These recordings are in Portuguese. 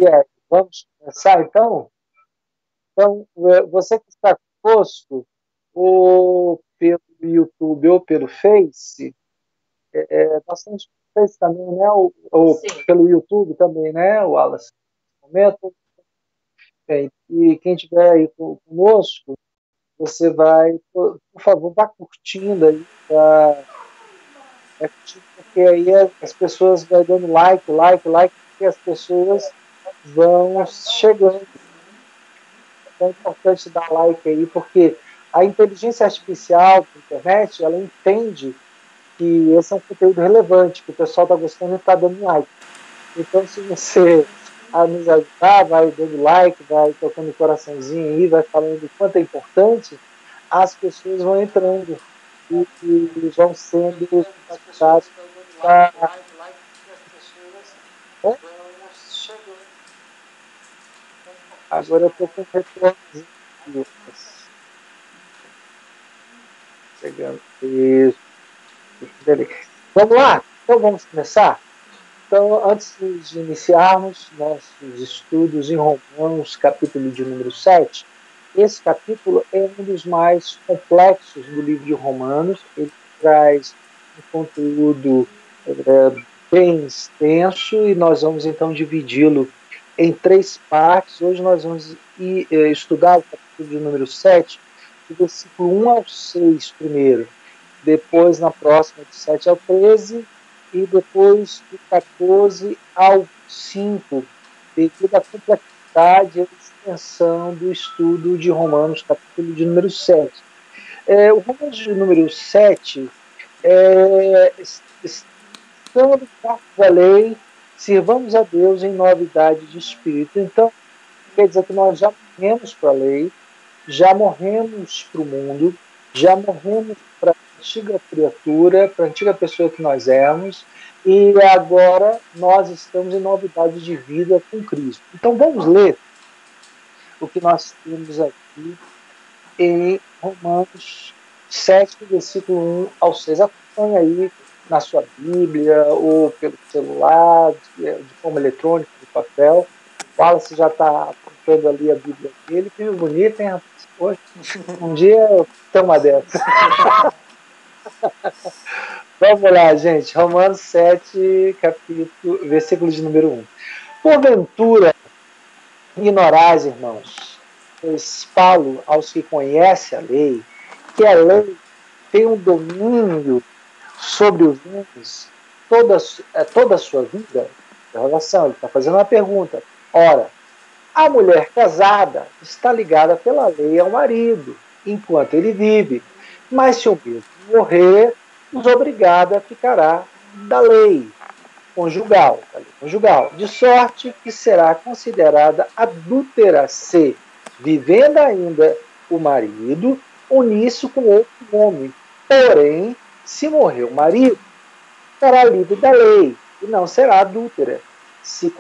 E aí, vamos começar então? Então, você que está conosco, ou pelo YouTube ou pelo Face, nós temos Face também, né? Ou pelo YouTube também, né, Wallace? Momento. Bem, e quem estiver aí conosco, você vai, por favor, vá curtindo aí, porque aí as pessoas vão dando like, porque as pessoas vão chegando. É importante dar like aí, porque a inteligência artificial da internet, ela entende que esse é um conteúdo relevante, que o pessoal está gostando e está dando like. Então, se você nos ajudar, vai dando like, vai tocando coraçãozinho aí, vai falando o quanto é importante, as pessoas vão entrando e vão sendo conquistadas. Agora eu estou com um retornozinho. Chegando. Isso. Beleza. Vamos lá? Então vamos começar? Então, antes de iniciarmos nossos estudos em Romanos, capítulo de número 7, esse capítulo é um dos mais complexos do livro de Romanos. Ele traz um conteúdo bem extenso e nós vamos então dividi-lo em 3 partes. Hoje nós vamos estudar o capítulo de número 7, do versículo 1 ao 6 primeiro. Depois, na próxima, de 7 ao 13, e depois do 14 ao 5, devido à complexidade e à extensão do estudo de Romanos, capítulo de número 7. O Romanos de número 7 estamos da lei, sirvamos a Deus em novidade de espírito. Então, quer dizer que nós já morremos para a lei, já morremos para o mundo, já morremos para a antiga criatura, para a antiga pessoa que nós éramos, e agora nós estamos em novidade de vida com Cristo. Então vamos ler o que nós temos aqui em Romanos 7, versículo 1 ao 6. Acompanhe aí na sua Bíblia, ou pelo celular, de forma eletrônica, de papel. O Wallace já está apontando ali a Bíblia dele, que bonita, hein? Hoje, um dia eu tenho uma dessas. Vamos lá, gente. Romanos 7, capítulo, versículo de número 1. Porventura, ignorais, irmãos, pois falo aos que conhecem a lei, que a lei tem um domínio sobre os homens toda a sua vida? Interrogação, ele está fazendo uma pergunta. Ora, a mulher casada está ligada pela lei ao marido, enquanto ele vive. Mas se o mesmo morrer, desobrigada ficará da lei conjugal, de sorte que será considerada adúltera se, vivendo ainda o marido, unir-se com outro homem. Porém, se morrer o marido, será livre da lei e não será adúltera, se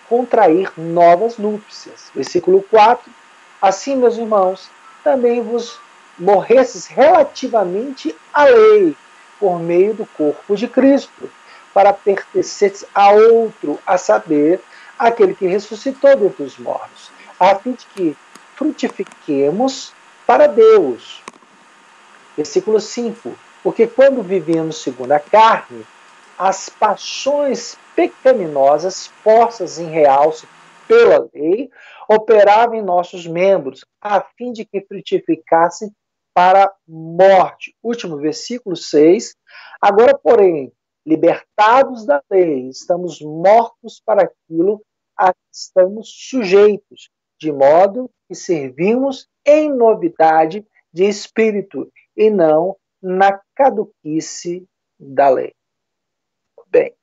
contrair novas núpcias. Versículo 4. Assim, meus irmãos, também vos morresses relativamente à lei, por meio do corpo de Cristo, para pertenceres a outro, a saber, aquele que ressuscitou dentre os mortos, a fim de que frutifiquemos para Deus. Versículo 5. Porque quando vivíamos segundo a carne, as paixões pecaminosas postas em realce pela lei operavam em nossos membros, a fim de que frutificasse para a morte. Último versículo 6. Agora, porém, libertados da lei, estamos mortos para aquilo a que estamos sujeitos, de modo que servimos em novidade de espírito e não na caduquice da lei. Bem,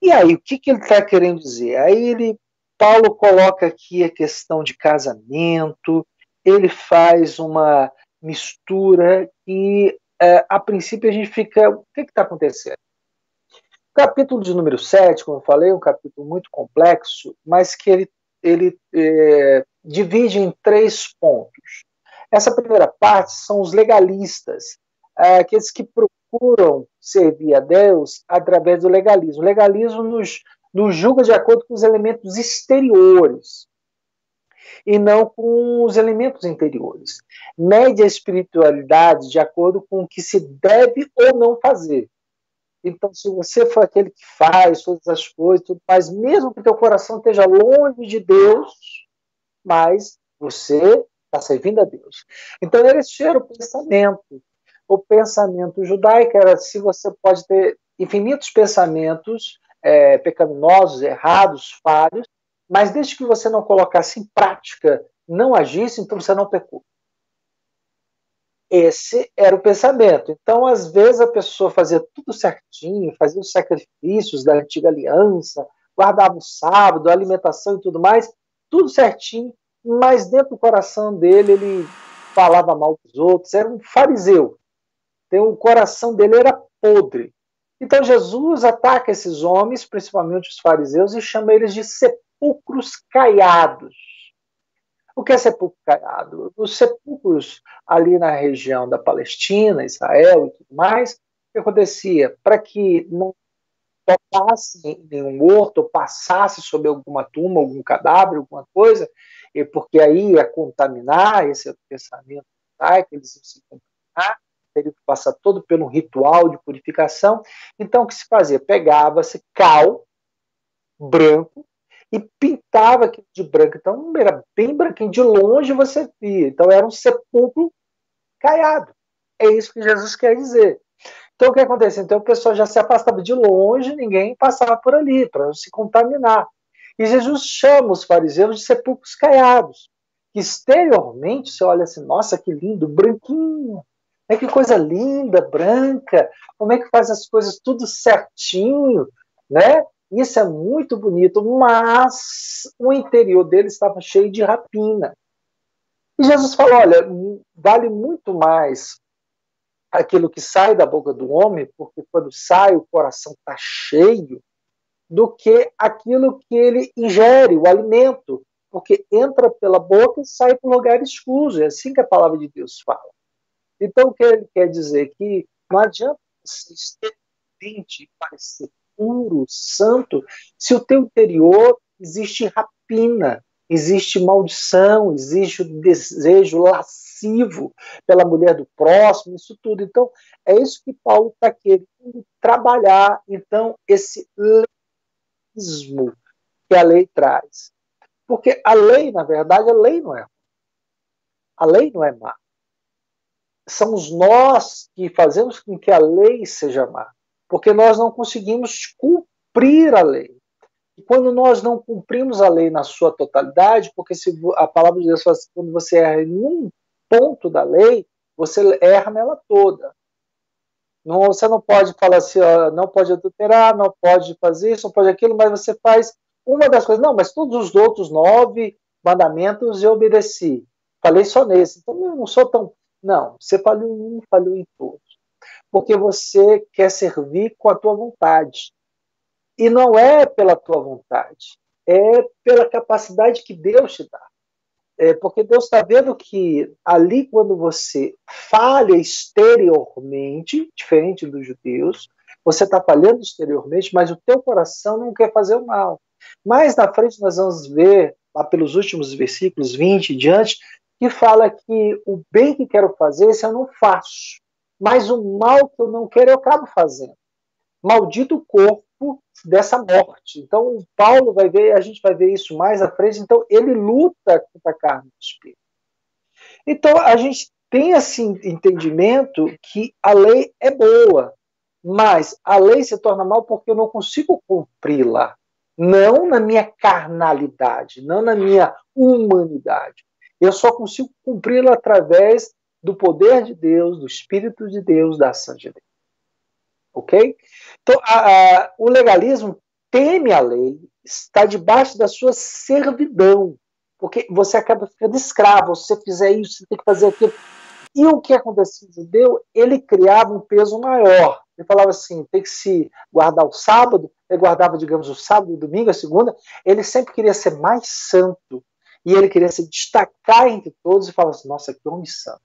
e aí, o que ele está querendo dizer? Paulo coloca aqui a questão de casamento, ele faz uma mistura e, a princípio, a gente fica... O que está acontecendo? O capítulo de número 7, como eu falei, é um capítulo muito complexo, mas que ele divide em 3 pontos. Essa primeira parte são os legalistas, aqueles que procuram servir a Deus através do legalismo. O legalismo nos julga de acordo com os elementos exteriores e não com os elementos interiores. Mede a espiritualidade de acordo com o que se deve ou não fazer. Então, se você for aquele que faz todas as coisas, tudo mais, mesmo que teu coração esteja longe de Deus, mas você está servindo a Deus. Então, esse era o pensamento. O pensamento judaico era se você pode ter infinitos pensamentos pecaminosos, errados, falhos, mas desde que você não colocasse em prática, não agisse, então você não pecou. Esse era o pensamento. Então, às vezes, a pessoa fazia tudo certinho, fazia os sacrifícios da antiga aliança, guardava o sábado, a alimentação e tudo mais, tudo certinho, mas dentro do coração dele, ele falava mal dos outros, era um fariseu. Então, o coração dele era podre. Então, Jesus ataca esses homens, principalmente os fariseus, e chama eles de sepulcros caiados. O que é sepulcro caiado? Os sepulcros ali na região da Palestina, Israel e tudo mais, o que acontecia? Para que não tocasse em nenhum morto, ou passasse sobre alguma tumba, algum cadáver, alguma coisa, porque aí ia contaminar, esse é o pensamento judaico, eles iam se contaminar, teria que passar todo pelo ritual de purificação. Então, o que se fazia? Pegava-se cal branco, e pintava aquilo de branco. Então era bem branquinho, de longe você via. Então era um sepulcro caiado. É isso que Jesus quer dizer. Então o que acontece? Então o pessoal já se afastava de longe, ninguém passava por ali para não se contaminar. E Jesus chama os fariseus de sepulcros caiados. Exteriormente você olha assim, nossa, que lindo, branquinho. Que coisa linda, branca. Como é que faz as coisas tudo certinho, né? Isso é muito bonito, mas o interior dele estava cheio de rapina. E Jesus falou, olha, vale muito mais aquilo que sai da boca do homem, porque quando sai o coração está cheio, do que aquilo que ele ingere, o alimento, porque entra pela boca e sai por lugar escuso. É assim que a palavra de Deus fala. Então, o que ele quer dizer? Que não adianta você exteriormente e parecer puro, santo, se o teu interior existe rapina, existe maldição, existe o desejo lascivo pela mulher do próximo, isso tudo. Então, é isso que Paulo está querendo trabalhar, então, esse leísmo que a lei traz. Porque a lei, na verdade, a lei não é ruim. A lei não é má. Somos nós que fazemos com que a lei seja má, porque nós não conseguimos cumprir a lei. E quando nós não cumprimos a lei na sua totalidade, porque se a palavra de Deus fala assim, quando você erra em um ponto da lei, você erra nela toda. Não, você não pode falar assim, ó, não pode adulterar, não pode fazer isso, não pode aquilo, mas você faz uma das coisas. Não, mas todos os outros 9 mandamentos eu obedeci. Falei só nesse. Então eu não sou tão... Não, você falhou em um, falhou em todos. Porque você quer servir com a tua vontade. E não é pela tua vontade, é pela capacidade que Deus te dá. Porque Deus está vendo que ali, quando você falha exteriormente, diferente dos judeus, você está falhando exteriormente, mas o teu coração não quer fazer o mal. Mais na frente nós vamos ver, lá pelos últimos versículos 20 e diante, que fala que o bem que quero fazer, esse eu não faço. Mas o mal que eu não quero, eu acabo fazendo. Maldito o corpo dessa morte. Então, Paulo vai ver, a gente vai ver isso mais à frente, então ele luta contra a carne do espírito. Então, a gente tem esse entendimento que a lei é boa, mas a lei se torna mal porque eu não consigo cumpri-la. Não na minha carnalidade, não na minha humanidade. Eu só consigo cumpri-la através do poder de Deus, do Espírito de Deus, da ação de Deus. Ok? Então, o legalismo teme a lei, está debaixo da sua servidão, porque você acaba ficando escravo. Se você fizer isso, você tem que fazer aquilo. E o que acontecia com o judeu? Ele criava um peso maior. Ele falava assim, tem que se guardar o sábado, ele guardava, digamos, o sábado, o domingo, a segunda, ele sempre queria ser mais santo, e ele queria se destacar entre todos, e falava assim, nossa, que homem santo.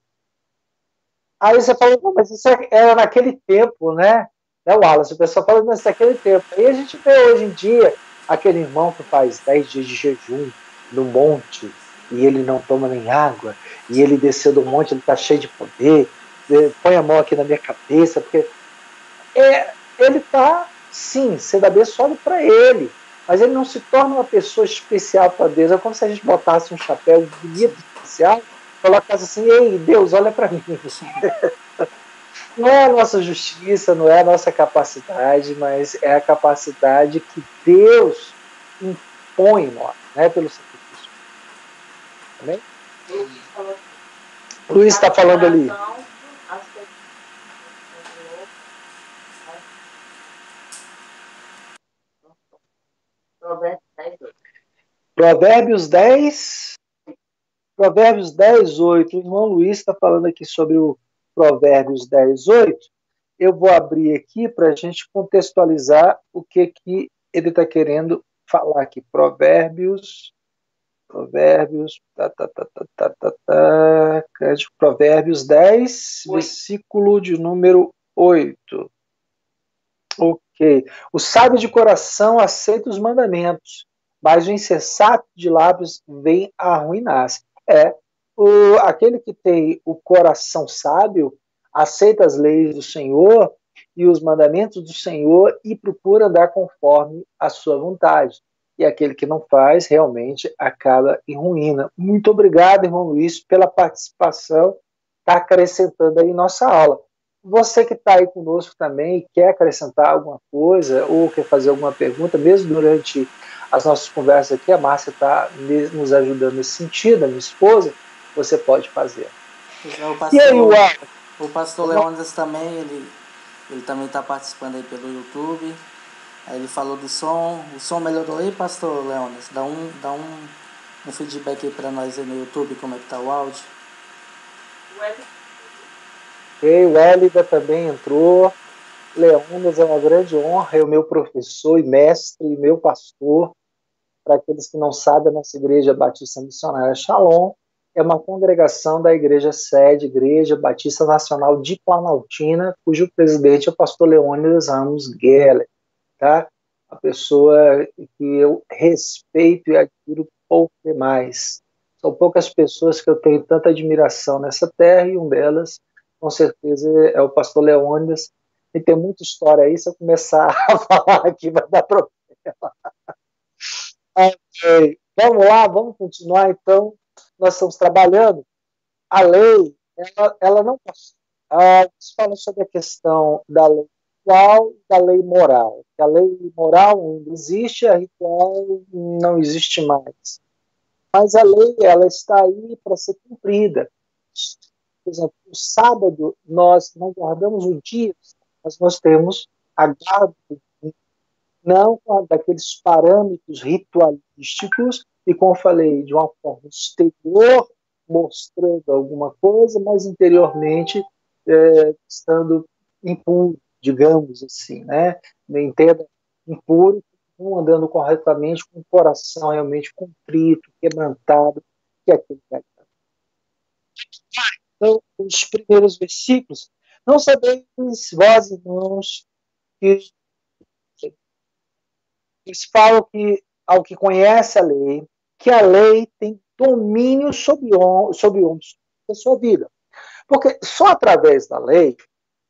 Aí você fala, não, mas isso era naquele tempo, né? Wallace, o pessoal fala, mas naquele tempo. Aí a gente vê hoje em dia aquele irmão que faz 10 dias de jejum no monte e ele não toma nem água, e ele desceu do monte, ele está cheio de poder, põe a mão aqui na minha cabeça, porque ele está, sim, sendo abençoado para ele, mas ele não se torna uma pessoa especial para Deus. É como se a gente botasse um chapéu bonito, especial, colocasse assim: ei, Deus, olha para mim. Não é a nossa justiça, não é a nossa capacidade, mas é a capacidade que Deus impõe em nós, né, pelo sacrifício. Amém? Luiz está falando ali. Provérbios 10, Provérbios 10, 8. O irmão Luiz está falando aqui sobre o Provérbios 10, 8. Eu vou abrir aqui para a gente contextualizar o que ele está querendo falar aqui. Provérbios, Provérbios 10, 8. Versículo de número 8. Ok. O sábio de coração aceita os mandamentos, mas o insensato de lábios vem a arruinar-se. Aquele que tem o coração sábio aceita as leis do Senhor e os mandamentos do Senhor e procura andar conforme a sua vontade. E aquele que não faz, realmente acaba em ruína. Muito obrigado, irmão Luiz, pela participação, está acrescentando aí nossa aula. Você que está aí conosco também, quer acrescentar alguma coisa ou quer fazer alguma pergunta, mesmo durante as nossas conversas aqui, a Márcia está nos ajudando nesse sentido, a minha esposa, você pode fazer. E aí, o pastor Leônidas também, ele também está participando aí pelo YouTube. Aí ele falou do som. O som melhorou aí, pastor Leônidas? Dá um feedback aí para nós aí no YouTube, como é que tá o áudio. O Hélida também entrou. Leônidas é uma grande honra, é o meu professor e mestre e meu pastor. Para aqueles que não sabem, a nossa Igreja Batista Missionária Shalom é uma congregação da Igreja Sede, Igreja Batista Nacional de Planaltina, cujo presidente é o pastor Leônidas Ramos Geller, tá? Uma pessoa que eu respeito e admiro pouco demais. São poucas pessoas que eu tenho tanta admiração nessa terra, e um delas, com certeza, é o pastor Leônidas. E tem muita história aí, se eu começar a falar aqui vai dar problema. Okay. Vamos lá, vamos continuar então. Nós estamos trabalhando. A lei, ela não passou. Você fala sobre a questão da lei ritual e da lei moral. A lei moral ainda existe, a ritual não existe mais. Mas a lei, ela está aí para ser cumprida. Por exemplo, no sábado, nós não guardamos o dia, mas nós temos a guarda do dia, não daqueles parâmetros ritualísticos, e como eu falei, de uma forma exterior, mostrando alguma coisa, mas interiormente estando impuro, digamos assim, né? Entenda, impuro, não andando corretamente, com o coração realmente contrito, quebrantado, que é aquilo que é. Então, os primeiros versículos: não sabeis vós, irmãos, que eles falam que, ao que conhece a lei, que a lei tem domínio sobre homens, da sua vida. Porque só através da lei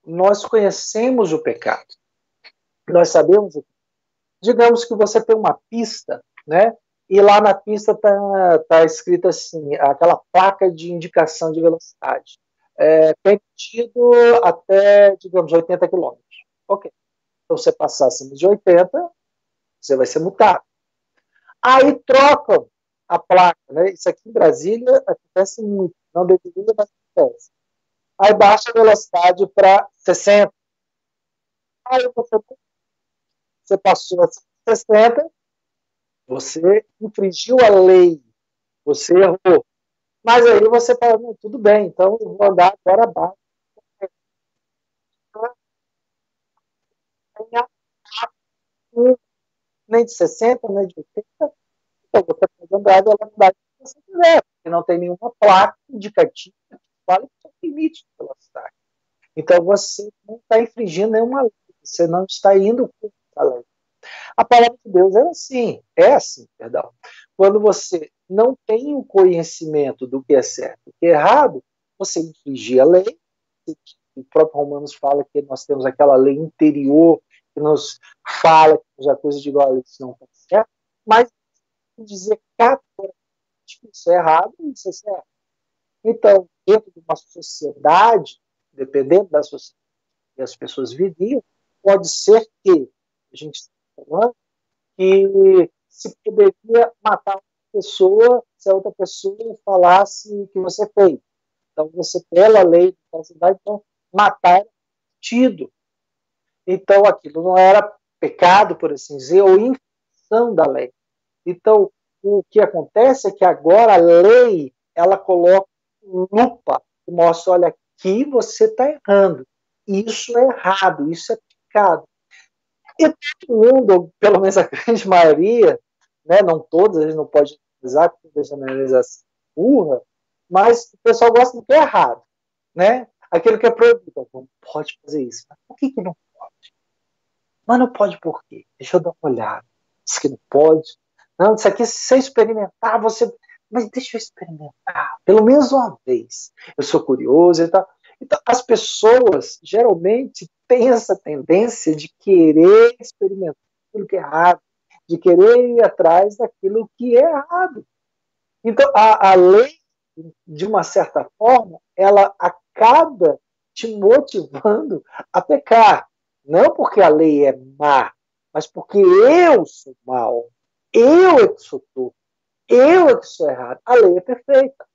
nós conhecemos o pecado. Nós sabemos, digamos que você tem uma pista, né? E lá na pista tá escrito assim, aquela placa de indicação de velocidade. Permitido até, digamos, 80 quilômetros. Ok. Então, você passar acima de 80, você vai ser multado. Aí trocam a placa, né? Isso aqui em Brasília acontece muito, não deveria, mas acontece. Aí baixa a velocidade para 60. Aí você passou a 60, você infringiu a lei, você errou. Mas aí você fala, tudo bem, então eu vou andar agora abaixo. Nem de 60, nem de 80. Então você pode andar a velocidade que você quiser, porque não tem nenhuma placa indicativa que fale que é o limite de velocidade. Então você não está infringindo nenhuma lei, você não está indo contra a lei. A palavra de Deus é assim, perdão. Quando você não tem o conhecimento do que é certo e do que é errado, você infringir a lei. O próprio Romanos fala que nós temos aquela lei interior que nos fala que a coisa de igual a isso não está certo, mas dizer categoricamente que isso é errado, isso é certo. Então, dentro de uma sociedade, dependendo da sociedade que as pessoas viviam, pode ser que, a gente está falando, que se poderia matar uma pessoa se a outra pessoa falasse o que você fez. Então, você, pela lei da sociedade, então, matar era tido. Então, aquilo não era pecado, por assim dizer, ou infração da lei. Então, o que acontece é que agora a lei, ela coloca lupa e mostra, olha, aqui você está errando. Isso é errado, isso é pecado. E todo mundo, pelo menos a grande maioria, né, não todos, a gente não pode analisar, porque a generalização burra, mas o pessoal gosta do que é errado, né? Aquilo que é proibido. Não pode fazer isso. Mas por que não pode? Mas não pode por quê? Deixa eu dar uma olhada. Diz que não pode. Não, isso aqui, se você experimentar, você... Mas deixa eu experimentar, pelo menos uma vez. Eu sou curioso e tal. Então, as pessoas, geralmente, têm essa tendência de querer experimentar aquilo que é errado, de querer ir atrás daquilo que é errado. Então, a lei, de uma certa forma, ela acaba te motivando a pecar. Não porque a lei é má, mas porque eu sou mau. Eu é que sou torto. Eu é que sou errado. A lei é perfeita.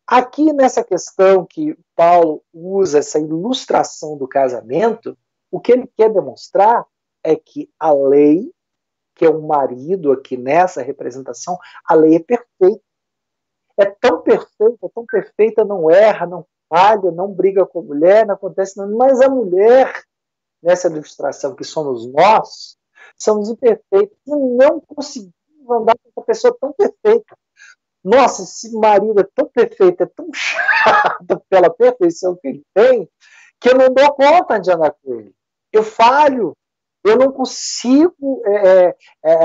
Aqui nessa questão que Paulo usa essa ilustração do casamento, o que ele quer demonstrar é que a lei, que é o marido aqui nessa representação, a lei é perfeita. É tão perfeita, não erra, não falha, não briga com a mulher, não acontece nada. Mas a mulher, nessa ilustração que somos nós, somos imperfeitos e não conseguimos andar com uma pessoa tão perfeita. Nossa, esse marido é tão perfeito, é tão chato pela perfeição que ele tem, que eu não dou conta de andar com ele. Eu falho, eu não consigo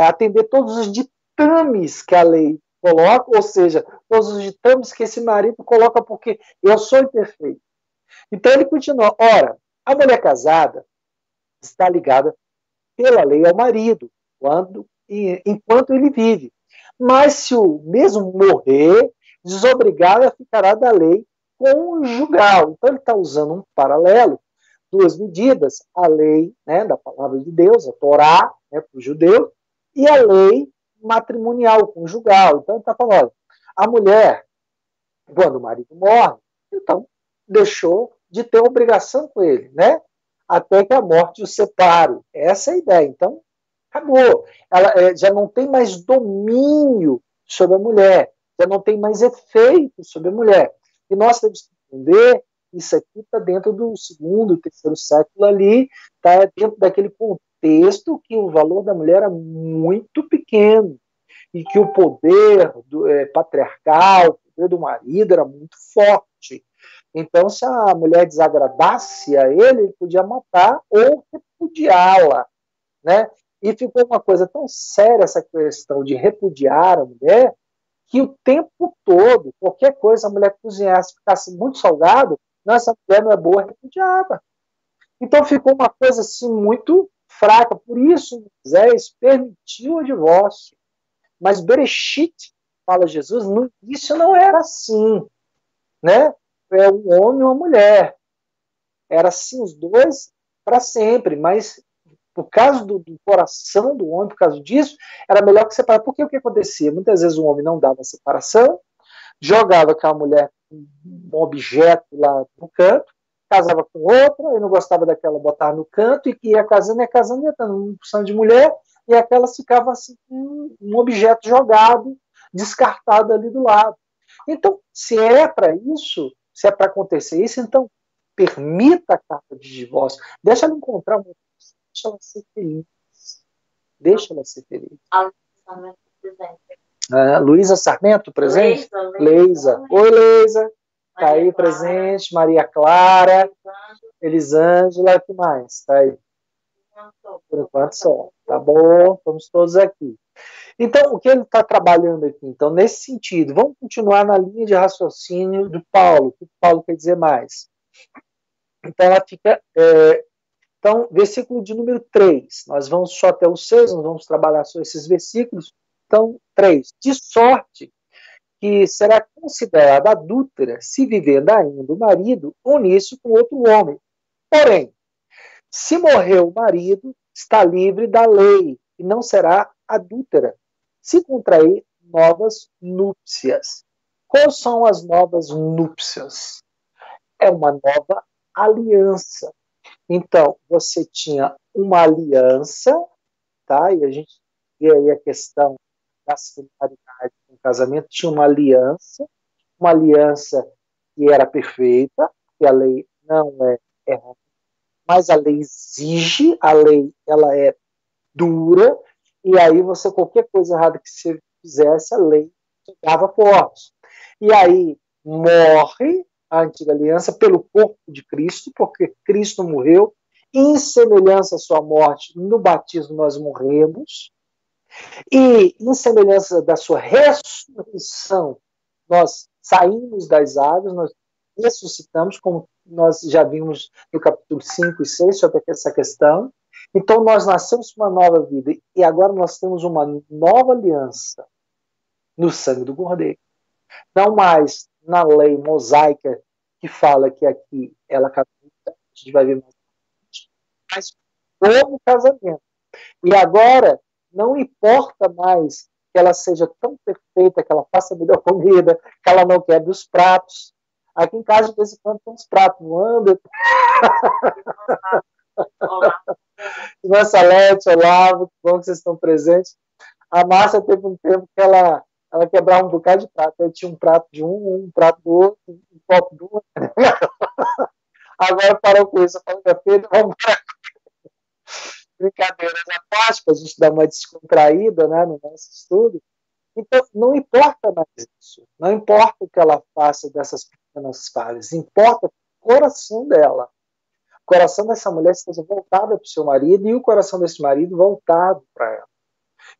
atender todos os ditames que a lei coloca, ou seja, todos os ditames que esse marido coloca porque eu sou imperfeito. Então ele continua, ora, a mulher casada está ligada pela lei ao marido, enquanto ele vive. Mas se o mesmo morrer, desobrigada ficará da lei conjugal. Então ele está usando um paralelo, duas medidas, a lei, né, da palavra de Deus, a Torá, né, para o judeu, e a lei matrimonial, conjugal. Então ele está falando, a mulher, quando o marido morre, então deixou de ter obrigação com ele, né? Até que a morte os separe. Essa é a ideia. Então, acabou. Ela já não tem mais domínio sobre a mulher, já não tem mais efeito sobre a mulher. E nós temos que entender, isso aqui está dentro do segundo, terceiro século ali, está dentro daquele contexto que o valor da mulher era muito pequeno e que o poder patriarcal, o poder do marido era muito forte. Então, se a mulher desagradasse a ele podia matar ou repudiá-la, né? E ficou uma coisa tão séria essa questão de repudiar a mulher, que o tempo todo, qualquer coisa, a mulher cozinhasse, ficasse muito salgado, não, essa mulher não é boa, repudiada. Então ficou uma coisa assim muito fraca. Por isso, Moisés permitiu o divórcio. Mas Bereshit, fala Jesus, no início não era assim, né? É um homem e uma mulher. Era assim os dois para sempre, mas por causa do coração do homem, por causa disso, era melhor que separar. Porque o que acontecia? Muitas vezes o homem não dava separação, jogava aquela mulher um objeto lá no canto, casava com outra, e não gostava daquela, botava no canto, e ia casando, ia dando uma opção de mulher, e aquela ficava assim, um objeto jogado, descartado ali do lado. Então, se é para isso, se é para acontecer isso, então permita a carta de divórcio, deixa ela encontrar uma pessoa, deixa ela ser feliz. Deixa ela ser feliz. Luísa Sarmento, presente? Leisa. Oi, Leisa. Está aí presente. Maria Clara. Elisângela, o que mais? Está aí. Por enquanto só. Tá bom, estamos todos aqui. Então, o que ele está trabalhando aqui? Então, nesse sentido, vamos continuar na linha de raciocínio do Paulo. O que o Paulo quer dizer mais? Então, ela fica. Então, versículo de número 3. Nós vamos só até o 6, nós vamos trabalhar só esses versículos. Então, 3. De sorte que será considerada adúltera se vivendo ainda o marido unir-se com outro homem. Porém, se morreu o marido, está livre da lei e não será adúltera se contrair novas núpcias. Quais são as novas núpcias? É uma nova aliança. Então, você tinha uma aliança, tá? E a gente vê aí a questão da similaridade com o casamento, tinha uma aliança que era perfeita, que a lei não é, mas a lei exige, a lei ela é dura, e aí você, qualquer coisa errada que você fizesse, a lei ficava forte. E aí morre a antiga aliança pelo corpo de Cristo, porque Cristo morreu, em semelhança à sua morte, no batismo nós morremos, e em semelhança da sua ressurreição, nós saímos das águas, nós ressuscitamos, como nós já vimos no capítulo 5 e 6 sobre essa questão. Então, nós nascemos uma nova vida e agora nós temos uma nova aliança no sangue do Cordeiro. Não mais na lei mosaica que fala que aqui ela caduca, a gente vai ver mais como casamento. E agora, não importa mais que ela seja tão perfeita, que ela faça a melhor comida, que ela não quebre os pratos. Aqui em casa, de vez em quando, tem uns pratos voando. Irmã Salete, Olavo, que bom que vocês estão presentes. A Márcia teve um tempo que ela quebrava um bocado de prato. Aí tinha um prato de um prato do outro, um copo do outro. Agora parou com isso. Falei, Pedro, vamos para brincadeiras à parte, para a gente dar uma descontraída, né, no nosso estudo. Então, não importa mais isso. Não importa o que ela faça dessas pequenas falhas. Importa o coração dela. O coração dessa mulher esteja voltado para o seu marido e o coração desse marido voltado para ela.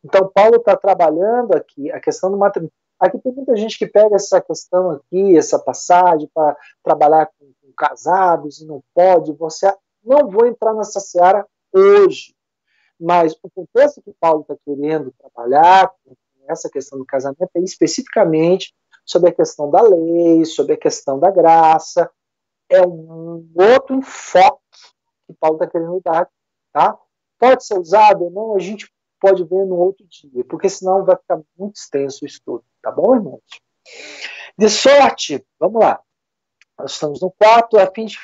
Então, Paulo está trabalhando aqui a questão do matrimônio. Aqui tem muita gente que pega essa questão aqui, essa passagem, para trabalhar com casados e não pode. Não vou entrar nessa seara hoje, mas o contexto que Paulo está querendo trabalhar com essa questão do casamento é especificamente sobre a questão da lei, sobre a questão da graça. É um outro enfoque que Paulo está querendo dar, tá? Pode ser usado ou não, a gente pode ver no outro dia, porque senão vai ficar muito extenso o estudo, tá bom, irmãos? De sorte, vamos lá, nós estamos no 4, a fim de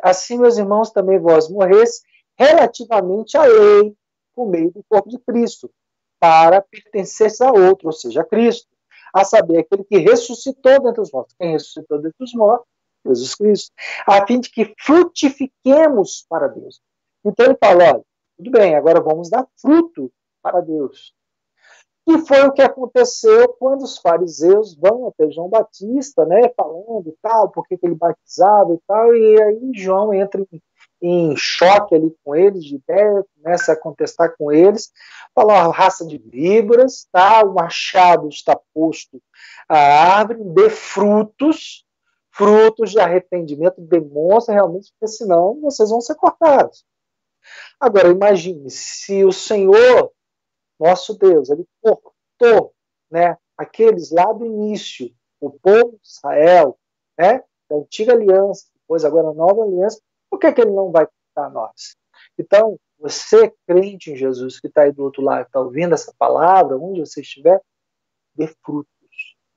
assim, meus irmãos, também vós morresse relativamente à lei, por meio do corpo de Cristo, para pertencer a outro, ou seja, a Cristo, a saber, aquele que ressuscitou dentre os mortos. Quem ressuscitou dentre os mortos? Jesus Cristo. A fim de que frutifiquemos para Deus. Então ele fala, olha, tudo bem, agora vamos dar fruto para Deus. E foi o que aconteceu quando os fariseus vão até João Batista, né, falando e tal, porque ele batizava e tal, e aí João entra em choque ali com eles, de ideia, começa a contestar com eles, fala, uma raça de víboras, tá, o machado está posto à árvore, dê frutos de arrependimento, demonstra realmente, porque senão vocês vão ser cortados. Agora, imagine, se o Senhor, nosso Deus, ele cortou, né, aqueles lá do início, o povo de Israel, né, da antiga aliança, depois agora a nova aliança, por que ele não vai cortar nós? Então, você, crente em Jesus, que está aí do outro lado, está ouvindo essa palavra, onde você estiver, dê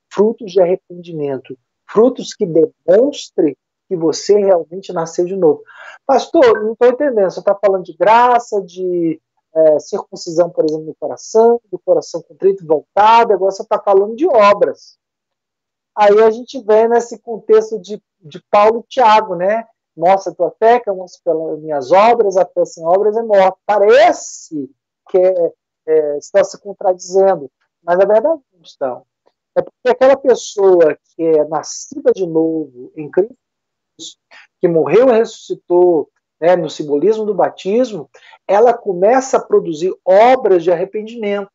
frutos de arrependimento, frutos que demonstrem que você realmente nasceu de novo. Pastor, não estou entendendo, você está falando de graça, de circuncisão, por exemplo, no coração, do coração contrito e voltado, agora você está falando de obras. Aí a gente vem nesse contexto de Paulo e Tiago, né? Mostra a tua fé, que eu mostro pelas minhas obras, a fé sem obras é morta. Parece que está se contradizendo, mas na verdade não estão. É porque aquela pessoa que é nascida de novo em Cristo, que morreu e ressuscitou, né, no simbolismo do batismo, ela começa a produzir obras de arrependimento.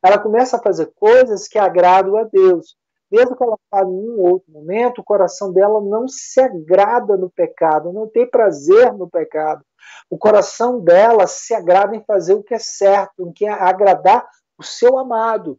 Ela começa a fazer coisas que agradam a Deus. Mesmo que ela fale em um ou outro momento, o coração dela não se agrada no pecado, não tem prazer no pecado. O coração dela se agrada em fazer o que é certo, em que é agradar o seu amado.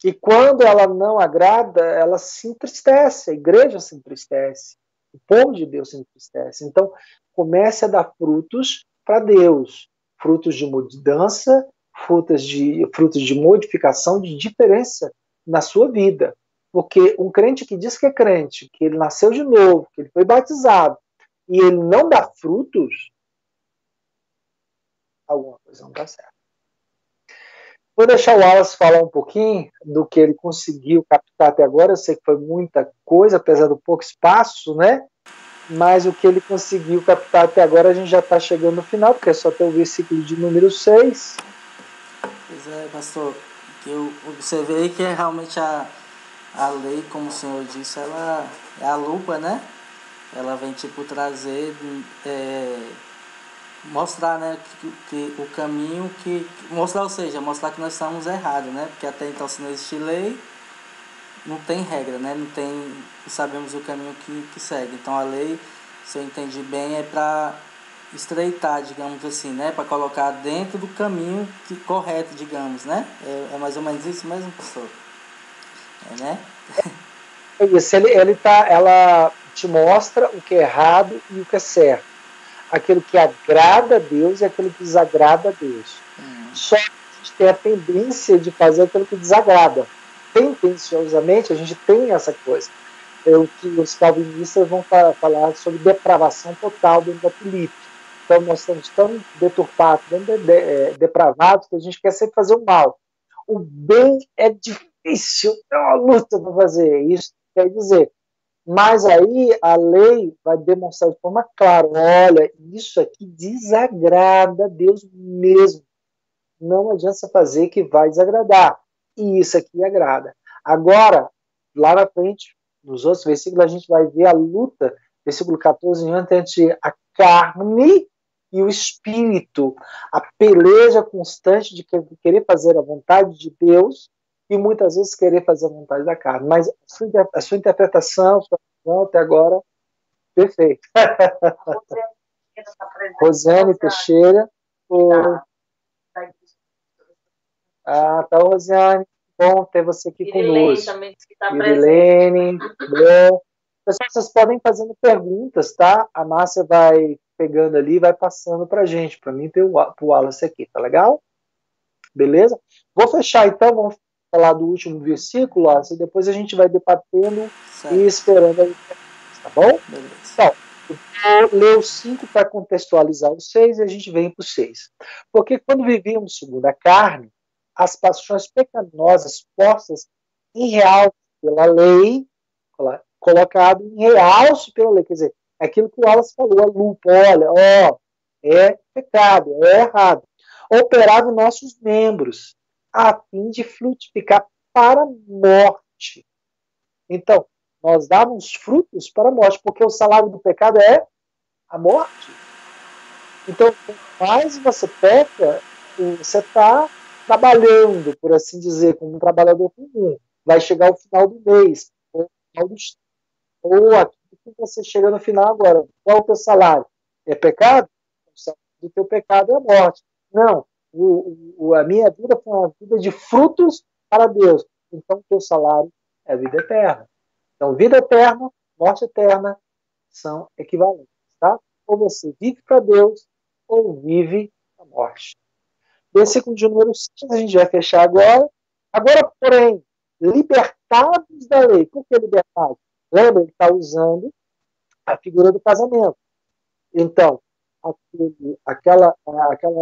E quando ela não agrada, ela se entristece, a igreja se entristece, o povo de Deus se entristece. Então, comece a dar frutos para Deus, frutos de mudança, frutos de modificação, de diferença na sua vida. Porque um crente que diz que é crente, que ele nasceu de novo, que ele foi batizado, e ele não dá frutos, alguma coisa não está certa. Vou deixar o Wallace falar um pouquinho do que ele conseguiu captar até agora. Eu sei que foi muita coisa, apesar do pouco espaço, né? Mas o que ele conseguiu captar até agora, a gente já está chegando no final, porque é só ter o versículo de número 6. Pois é, pastor, que eu observei que é realmente a lei, como o senhor disse, ela é a lupa, né? Ela vem, tipo, trazer, mostrar, né, que o caminho mostrar, ou seja, mostrar que nós estamos errados, né? Porque até então, se não existe lei, não tem regra, né? Não sabemos o caminho que segue. Então, a lei, se eu entendi bem, é para estreitar, digamos assim, né? Para colocar dentro do caminho correto, digamos, né? É mais ou menos isso mesmo, pastor? Né? É isso, ela te mostra o que é errado e o que é certo. Aquilo que agrada a Deus e aquilo que desagrada a Deus. Só que a gente tem a tendência de fazer aquilo que desagrada. Tendenciosamente, a gente tem essa coisa. O que os calvinistas vão falar sobre depravação total dentro da política. Então, nós estamos tão deturpados, tão depravados, que a gente quer sempre fazer o mal. O bem é difícil, é uma luta para fazer. Isso quer dizer. Mas aí a lei vai demonstrar de forma clara: olha, isso aqui desagrada a Deus mesmo. Não adianta você fazer que vai desagradar. E isso aqui agrada. Agora, lá na frente, nos outros versículos, a gente vai ver a luta, versículo 14 entre a carne e o espírito, a peleja constante de querer fazer a vontade de Deus e muitas vezes querer fazer a vontade da carne. Mas a sua interpretação, a sua visão até agora, perfeito. Rosane Teixeira. Tá, Rosiane. Bom ter você aqui conosco. Também que tá Irilene, bom. Pessoal, vocês podem ir fazendo perguntas, tá? A Márcia vai pegando ali e vai passando pra gente, pra mim e pro Wallace aqui, tá legal? Beleza? Vou fechar então, vamos falar do último versículo, Wallace, e depois a gente vai debatendo e esperando aí, tá bom? Beleza. Então, eu vou ler o 5 para contextualizar o 6 e a gente vem para o 6. Porque quando vivíamos segundo a carne, as paixões pecaminosas postas em realce pela lei, colocado em realce pela lei, quer dizer, aquilo que o Wallace falou, a lupa, olha, é pecado, é errado, operava em nossos membros, a fim de frutificar para a morte. Então, nós dávamos frutos para a morte, porque o salário do pecado é a morte. Então, quanto mais você peca, você está trabalhando, por assim dizer, como um trabalhador comum. Vai chegar o final do mês, ou aqui que você chega no final agora. Qual é o teu salário? É pecado? O salário do teu pecado é a morte. Não. A minha vida foi uma vida de frutos para Deus. Então, o teu salário é a vida eterna. Então, vida eterna, morte eterna são equivalentes, tá? Ou você vive para Deus, ou vive a morte. Versículo de número 6, a gente vai fechar agora. Agora, porém, libertados da lei. Por que libertados? Lembra, ele está usando a figura do casamento. Então, aquela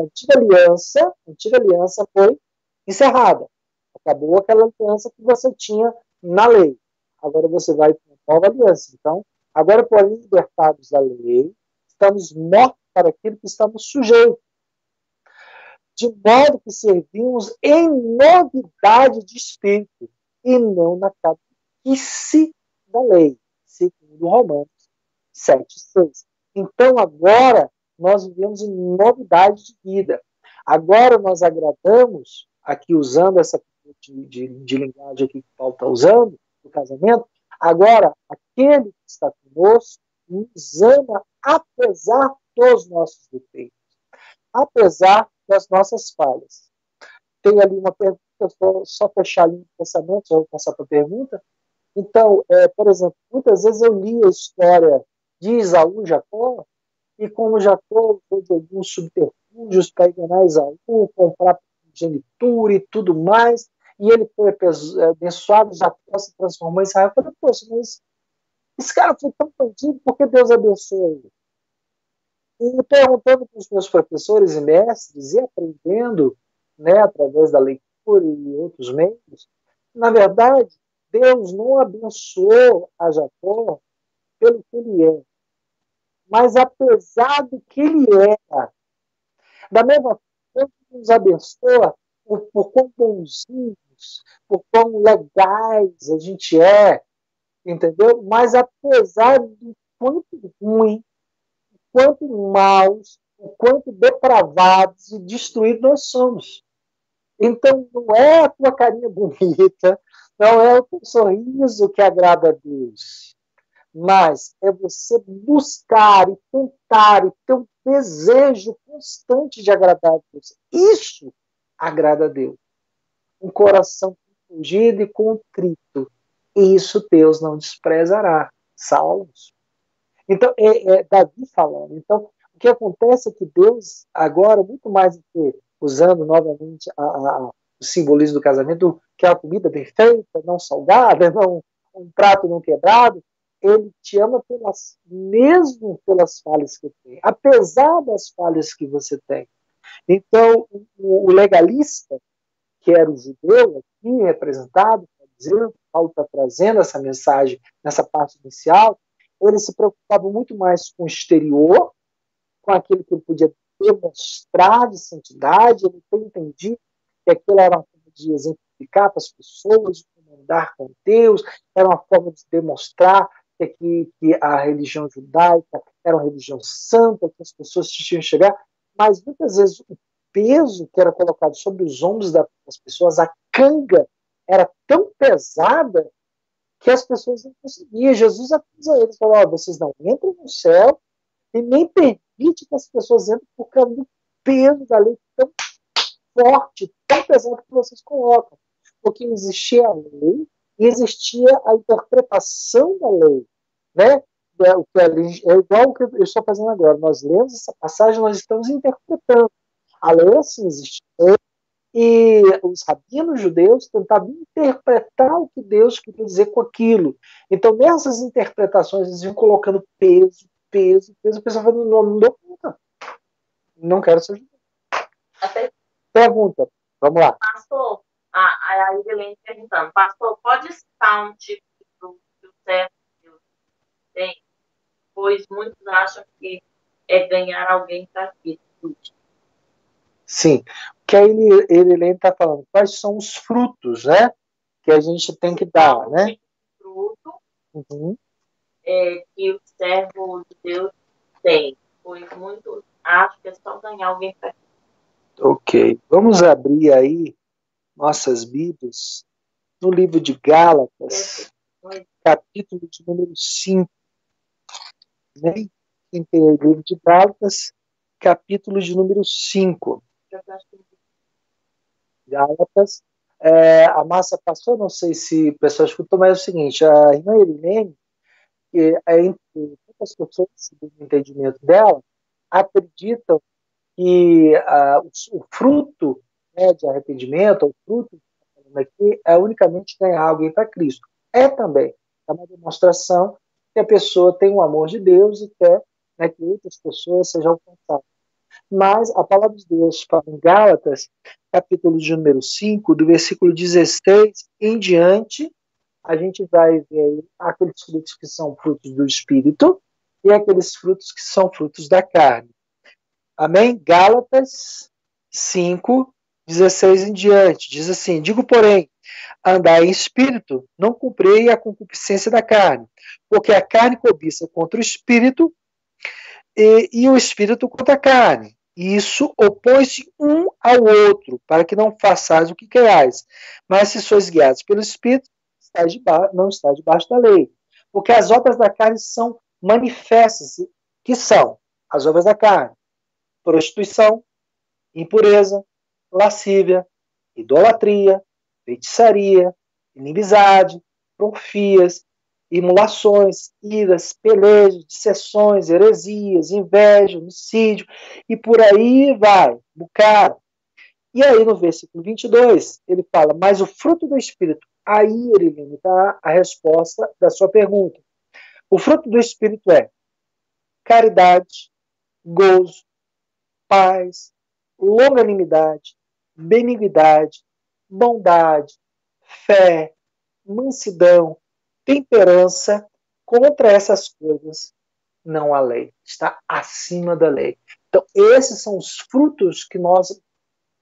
antiga aliança foi encerrada. Acabou aquela aliança que você tinha na lei. Agora você vai para uma nova aliança. Então, agora, porém, libertados da lei, estamos mortos para aquilo que estamos sujeitos, de modo que servimos em novidade de espírito e não na cabeça da lei, segundo Romanos 7:6. Então, agora, nós vivemos em novidade de vida. Agora, nós agradamos, aqui usando essa de linguagem aqui que o Paulo está usando, do casamento, agora, aquele que está conosco nos ama apesar dos nossos defeitos, apesar das nossas falhas. Tem ali uma pergunta, eu vou só fechar ali o pensamento, já vou passar para a pergunta. Então, por exemplo, muitas vezes eu li a história de Esaú e Jacó, e como Jacó fez alguns subterfúgios para enganar Esaú, comprar genitura e tudo mais, e ele foi abençoado, Jacó se transformou em Israel. Eu falei, poxa, mas esse cara foi tão bandido, por que Deus abençoou ele? E perguntando para os meus professores e mestres, e aprendendo, né, através da leitura e outros meios, na verdade, Deus não abençoou a Jacó pelo que ele é, mas apesar do que ele era. Da mesma forma, Deus nos abençoa por quão bonzinhos, por quão legais a gente é, entendeu? Mas apesar do quanto ruim, quanto maus, o quanto depravados e destruídos nós somos. Então, não é a tua carinha bonita, não é o teu sorriso que agrada a Deus, mas é você buscar e tentar e ter um desejo constante de agradar a Deus. Isso agrada a Deus. Um coração confundido e contrito. Isso Deus não desprezará. Salmos. Então, Davi falando. Então, o que acontece é que Deus, agora, muito mais do que usando novamente o simbolismo do casamento, que é a comida bem feita, não salgada, não, um prato não quebrado, ele te ama mesmo pelas falhas que tem, apesar das falhas que você tem. Então, o legalista, que era o judeu aqui representado, Paulo está trazendo essa mensagem nessa parte inicial, ele se preocupava muito mais com o exterior, com aquilo que ele podia demonstrar de santidade, ele entendia que aquilo era uma forma de exemplificar para as pessoas, de comandar com Deus, era uma forma de demonstrar que a religião judaica era uma religião santa, que as pessoas tinham que chegar, mas muitas vezes o peso que era colocado sobre os ombros das pessoas, a canga, era tão pesada que as pessoas não conseguiam. Jesus avisa eles, falou, vocês não entram no céu e nem permite que as pessoas entrem por causa do peso da lei tão forte, tão pesado que vocês colocam. Porque existia a lei e existia a interpretação da lei. Né? É igual o que eu estou fazendo agora. Nós lemos essa passagem, nós estamos interpretando. A lei assim existe. E os rabinos judeus tentavam interpretar o que Deus queria dizer com aquilo. Então, nessas interpretações, eles iam colocando peso. O pessoal falando, não dou conta. Não quero ser judeu. Pergunta, vamos lá. Pastor, a Evelyn perguntando, pastor, pode citar um tipo de fruto que o servo de Deus tem? Pois muitos acham que é ganhar alguém para Cristo. Sim. O que a Evelyn está falando? Quais são os frutos, né? Que a gente tem que dar, né? Tipo de fruto que o servo de Deus tem. Pois muitos acham que é só ganhar alguém para Cristo. Ok. Vamos abrir aí nossas Bíblias no livro de Gálatas, capítulo de número 5. Né? Quem tem o livro de Gálatas, capítulo de número 5. Gálatas. A Márcia passou, não sei se o pessoal escutou, mas é o seguinte, a irmã Erilene, que entre muitas pessoas, segundo o entendimento dela, acreditam que o fruto, né, de arrependimento, o fruto que está falando aqui, é unicamente ganhar alguém para Cristo. É também uma demonstração que a pessoa tem o amor de Deus e quer, né, que outras pessoas sejam alcançadas. Mas a palavra de Deus fala em Gálatas, capítulo de número 5, do versículo 16 em diante, a gente vai ver aqueles frutos que são frutos do Espírito e aqueles frutos que são frutos da carne. Amém? Gálatas 5, 16 em diante. Diz assim, digo, porém, andai em espírito, não cumprei a concupiscência da carne, porque a carne cobiça contra o espírito, e o espírito contra a carne. E isso opõe-se um ao outro, para que não façais o que querais. Mas se sois guiados pelo espírito, não estáis debaixo da lei. Porque as obras da carne são manifestas, que são as obras da carne: prostituição, impureza, lascívia, idolatria, feitiçaria, inimizade, porfias, imulações, iras, pelejos, dissessões, heresias, inveja, homicídio, e por aí vai, bocado. E aí no versículo 22, ele fala, mas o fruto do Espírito, aí ele limita a resposta da sua pergunta. O fruto do Espírito é caridade, gozo, paz, longanimidade, benignidade, bondade, fé, mansidão, temperança. Contra essas coisas não há lei. Está acima da lei. Então, esses são os frutos que nós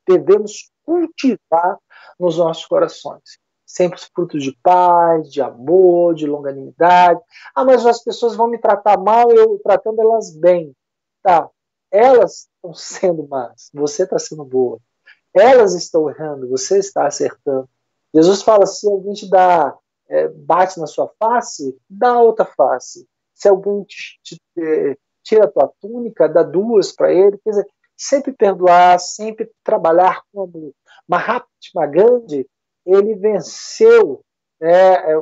devemos cultivar nos nossos corações. Sempre frutos de paz, de amor, de longanimidade. Ah, mas as pessoas vão me tratar mal, eu tratando elas bem. Tá, elas estão sendo más, você está sendo boa. Elas estão errando, você está acertando. Jesus fala, se alguém te dá, bate na sua face, dá a outra face. Se alguém tira a tua túnica, dá duas para ele. Quer dizer, sempre perdoar, sempre trabalhar como Mahatma Gandhi, ele venceu,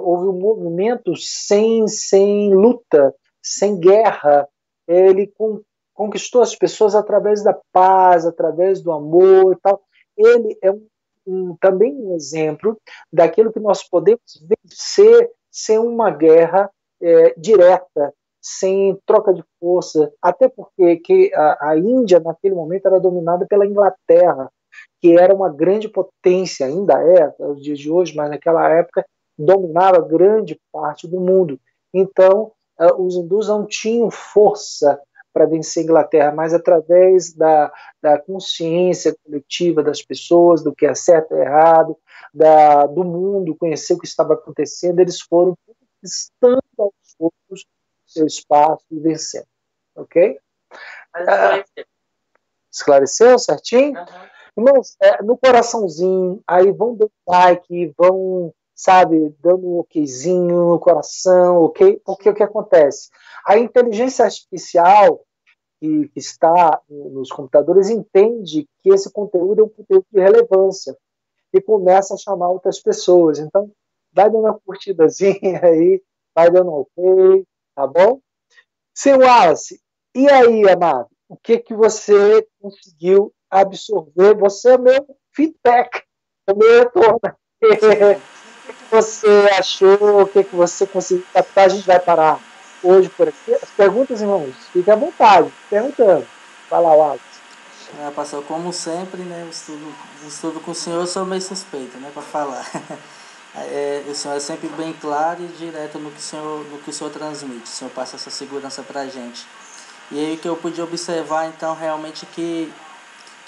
houve um movimento sem luta, sem guerra, ele conquistou as pessoas através da paz, através do amor e tal. Ele é também um exemplo daquilo que nós podemos vencer sem uma guerra direta, sem troca de força, até porque a Índia, naquele momento, era dominada pela Inglaterra, que era uma grande potência, ainda é, aos dias de hoje, mas naquela época dominava grande parte do mundo. Então, os hindus não tinham força para vencer a Inglaterra, mas através da consciência coletiva das pessoas, do que é certo e errado, do mundo, conhecer o que estava acontecendo, eles foram conquistando aos poucos seu espaço e vencendo. Ok? Esclareceu certinho? Irmãos, no coraçãozinho, aí vão dando like, vão, sabe, dando um okzinho no coração, ok? Porque o que acontece? A inteligência artificial que está nos computadores entende que esse conteúdo é um conteúdo de relevância e começa a chamar outras pessoas. Então, vai dando uma curtidazinha aí, vai dando um ok, tá bom? Seu Wallace, e aí, amado? O que você conseguiu absorver? Você é meu feedback, é meu retorno. O que você achou? O que você conseguiu captar? A gente vai parar hoje por aqui. As perguntas, irmãos, fiquem à vontade, perguntando. Vai lá, Wallace. Pastor, como sempre, né, o estudo com o senhor, eu sou meio suspeito, né, para falar. O senhor é sempre bem claro e direto no que o senhor transmite. O senhor passa essa segurança para a gente. E aí que eu pude observar, então, realmente que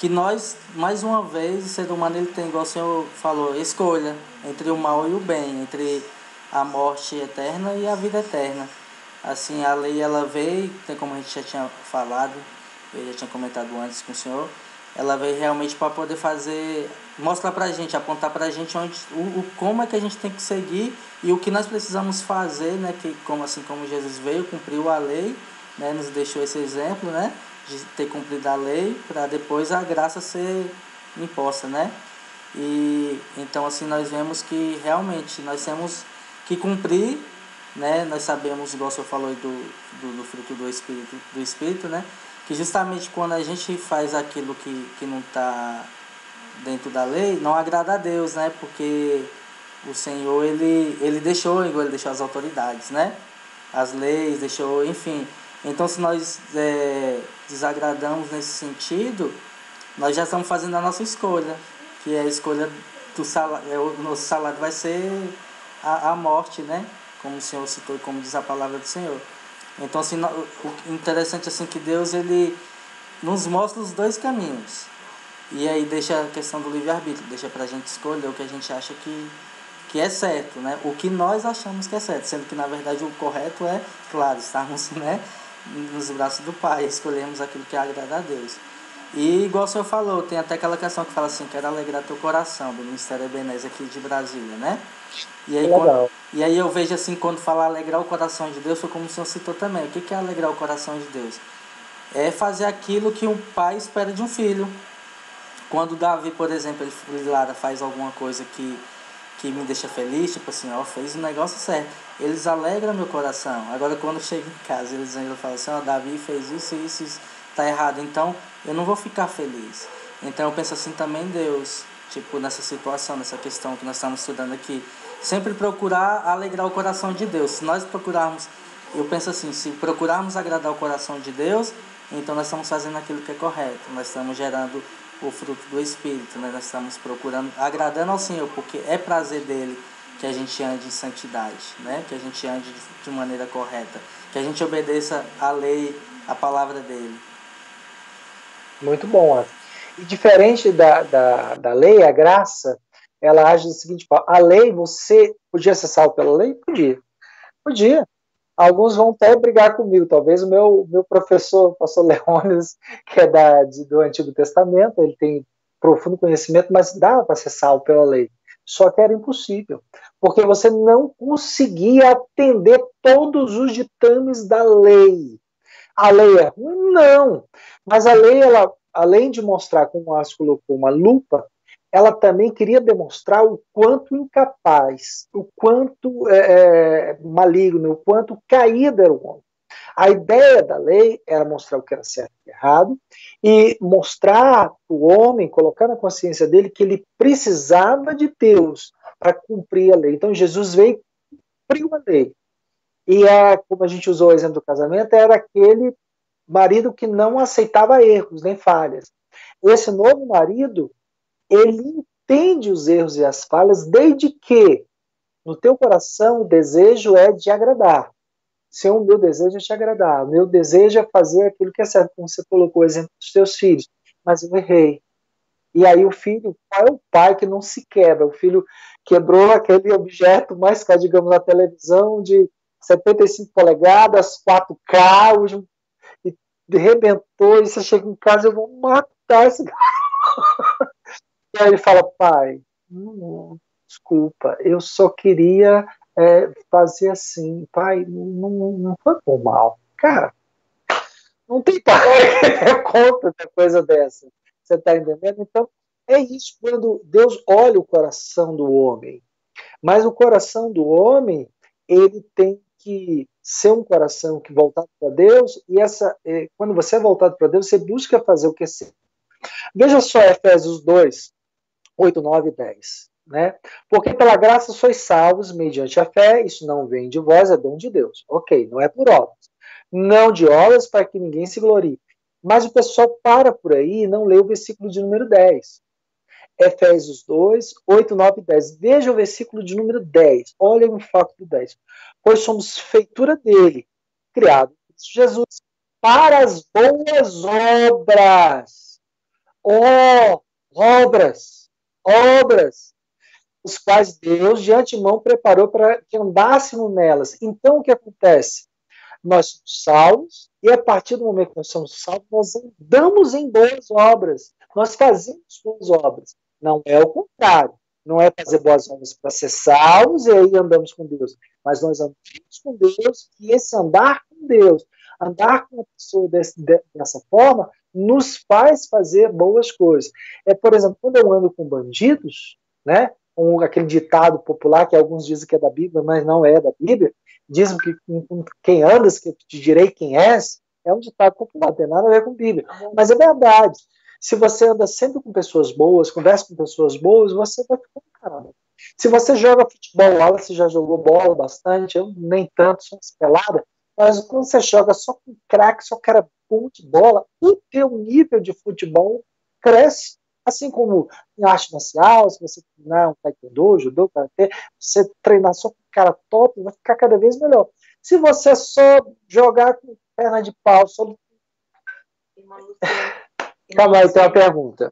nós, mais uma vez, o ser humano ele tem, igual o senhor falou, escolha entre o mal e o bem, entre a morte eterna e a vida eterna. Assim, a lei, ela veio, tem como a gente já tinha falado, eu já tinha comentado antes com o senhor, ela veio realmente para poder mostrar pra gente, apontar pra gente como é que a gente tem que seguir e o que nós precisamos fazer, né, que assim como Jesus veio, cumpriu a lei, né, nos deixou esse exemplo, né, de ter cumprido a lei para depois a graça ser imposta, né? E então assim nós vemos que realmente nós temos que cumprir, né? Nós sabemos, igual o senhor falou do fruto do Espírito, né? Que justamente quando a gente faz aquilo que não está dentro da lei, não agrada a Deus, né? Porque o Senhor, ele deixou as autoridades, né? As leis, deixou, enfim. Então, se nós desagradamos nesse sentido, nós já estamos fazendo a nossa escolha, que é a escolha do salário. O nosso salário vai ser a morte, né? Como o Senhor citou e como diz a palavra do Senhor. Então, assim, o interessante assim que Deus ele nos mostra os dois caminhos. E aí deixa a questão do livre-arbítrio, deixa pra gente escolher o que a gente acha que é certo, né? O que nós achamos que é certo, sendo que na verdade o correto é, claro, estarmos, né, nos braços do Pai, escolhermos aquilo que agrada a Deus. E igual o senhor falou, tem até aquela questão que fala assim, quero alegrar teu coração, do Ministério Ebenezer aqui de Brasília, né? E aí eu vejo assim, quando fala alegrar o coração de Deus, foi como o senhor citou também. O que é alegrar o coração de Deus? É fazer aquilo que um pai espera de um filho. Quando Davi, por exemplo, ele lá faz alguma coisa que me deixa feliz, tipo assim, ó, fez o negócio certo. Eles alegram meu coração. Agora quando eu chego em casa, eles ainda falam assim, ó, Davi fez isso, tá errado. Então, eu não vou ficar feliz. Então eu penso assim também, Deus, tipo, nessa situação, nessa questão que nós estamos estudando aqui, sempre procurar alegrar o coração de Deus. Se nós procurarmos, eu penso assim, se procurarmos agradar o coração de Deus, então nós estamos fazendo aquilo que é correto. Nós estamos gerando o fruto do Espírito, né? Nós estamos procurando, agradando ao Senhor, porque é prazer dele que a gente ande em santidade, né? Que a gente ande de maneira correta, que a gente obedeça a lei, a palavra dele. Muito bom, Alisson. E diferente da lei, a graça, ela age da seguinte forma: a lei, você podia ser salvo pela lei? Podia. Alguns vão até brigar comigo. Talvez o meu professor, o pastor Leônidas, que é do Antigo Testamento, ele tem profundo conhecimento, mas dava para ser salvo pela lei. Só que era impossível, porque você não conseguia atender todos os ditames da lei. A lei é ruim? Não. Mas a lei, ela, além de mostrar, como o Márcio colocou, uma lupa, ela também queria demonstrar o quanto incapaz, o quanto maligno, o quanto caído era o homem. A ideia da lei era mostrar o que era certo e errado e mostrar o homem, colocar na consciência dele que ele precisava de Deus para cumprir a lei. Então Jesus veio cumprir a lei. E como a gente usou o exemplo do casamento, era aquele marido que não aceitava erros nem falhas. Esse novo marido, ele entende os erros e as falhas, desde que no teu coração o desejo é de agradar. Se o meu desejo é te agradar, o meu desejo é fazer aquilo que é certo, como você colocou o exemplo dos teus filhos, mas eu errei. E aí o filho, qual é o pai que não se quebra? O filho quebrou aquele objeto mais caro, digamos, na televisão de 75 polegadas, 4K, e arrebentou, e você chega em casa, eu vou matar esse cara. E aí ele fala, pai, desculpa, eu só queria fazer assim, pai, não foi por mal. Cara, não tem pai que dê conta de coisa dessa. Você está entendendo? Então, é isso, quando Deus olha o coração do homem. Mas o coração do homem, ele tem que ser um coração que voltado para Deus, e quando você é voltado para Deus, você busca fazer o que é certo. Veja só Efésios 2, 8, 9 e 10. Né? Porque pela graça sois salvos mediante a fé, isso não vem de vós, é dom de Deus. Ok, não é por obras. Não de obras para que ninguém se glorie. Mas o pessoal para por aí e não lê o versículo de número 10. Efésios 2, 8, 9 e 10. Veja o versículo de número 10. Olha o foco do 10. Pois somos feitura dele, criado em Cristo Jesus, para as boas obras. Obras, os quais Deus de antemão preparou para que andássemos nelas. Então, o que acontece? Nós somos salvos, e a partir do momento que nós somos salvos, nós andamos em boas obras. Nós fazemos boas obras. Não é o contrário. Não é fazer boas obras para ser salvos e aí andamos com Deus. Mas nós andamos com Deus, e esse andar com Deus, andar com uma pessoa dessa forma, nos faz fazer boas coisas. Por exemplo, quando eu ando com bandidos, né, aquele ditado popular que alguns dizem que é da Bíblia, mas não é da Bíblia, dizem que com quem andas, que eu te direi quem és, é um ditado popular, não tem nada a ver com Bíblia. Mas é verdade. Se você anda sempre com pessoas boas, conversa com pessoas boas, você vai ficar um cara. Se você joga futebol, você já jogou bola bastante, eu nem tanto, sou pelada, mas quando você joga só com craque, só cara bom de bola, o teu nível de futebol cresce. Assim como em arte marcial, se você treinar um taekwondo, judô, karatê, você treinar só com cara top, vai ficar cada vez melhor. Se você só jogar com perna de pau, só... Calma aí, tem uma pergunta.